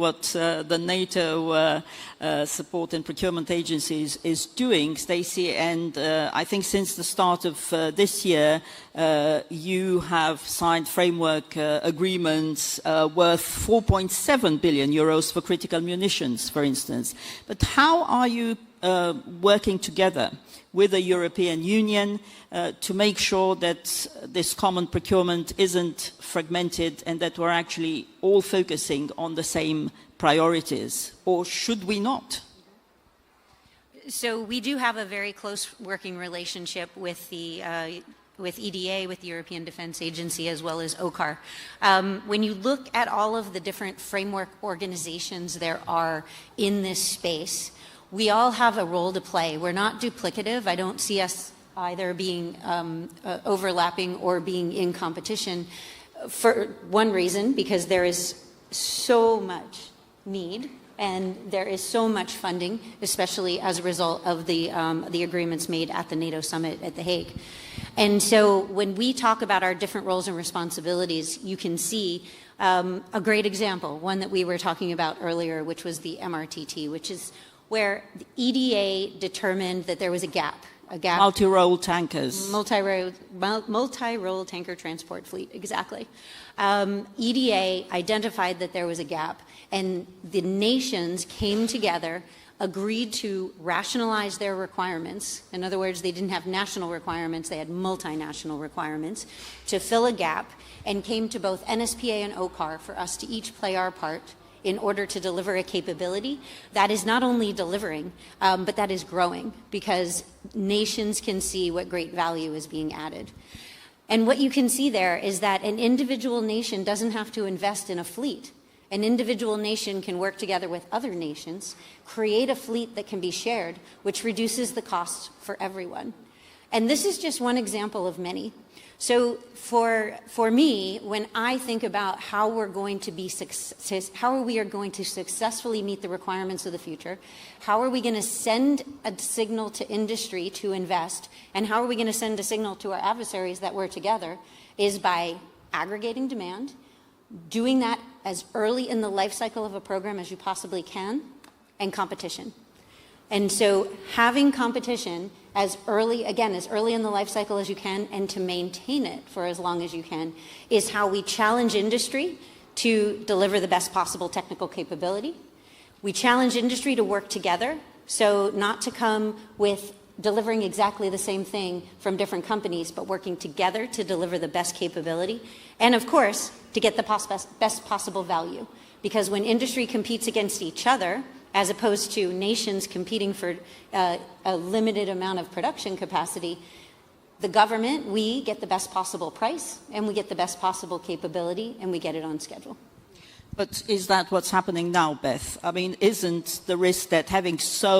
what the NATO support and procurement agencies is doing, Stacy, and I think since the start of this year, you have signed framework agreements worth 4.7 billion euros for critical munitions, for instance. But how are you working together with the European Union to make sure that this common procurement isn't fragmented and that we're actually all focusing on the same priorities? Or should we not? So we do have a very close working relationship with the with EDA, with the European Defence Agency, as well as OCCAR. When you look at all of the different framework organizations there are in this space, we all have a role to play. We're not duplicative. I don't see us either being overlapping or being in competition for one reason, because there is so much need and there is so much funding, especially as a result of the agreements made at the NATO summit at The Hague. And so when we talk about our different roles and responsibilities, you can see a great example, one that we were talking about earlier, which was the MRTT, which is where the EDA determined that there was a gap. Multi-role tankers. Multi-role tanker transport fleet, exactly. EDA identified that there was a gap, and the nations came together, agreed to rationalize their requirements. In other words, they didn't have national requirements, they had multinational requirements to fill a gap, and came to both NSPA and OCCAR for us to each play our part in order to deliver a capability that is not only delivering, but that is growing, because nations can see what great value is being added. And what you can see there is that an individual nation doesn't have to invest in a fleet. An individual nation can work together with other nations, create a fleet that can be shared, which reduces the cost for everyone. And this is just one example of many. So for me, when I think about how we are going to successfully meet the requirements of the future, how are we going to send a signal to industry to invest, and how are we going to send a signal to our adversaries that we're together, is by aggregating demand, doing that as early in the life cycle of a program as you possibly can, and competition. And so having competition as early in the life cycle as you can, and to maintain it for as long as you can, is how we challenge industry to deliver the best possible technical capability. We challenge industry to work together, so not to come with delivering exactly the same thing from different companies, but working together to deliver the best capability. And of course, to get the best possible value. Because when industry competes against each other, as opposed to nations competing for a limited amount of production capacity, the government, we get the best possible price, and we get the best possible capability, and we get it on schedule. But is that what's happening now, Beth? I mean, isn't the risk that having so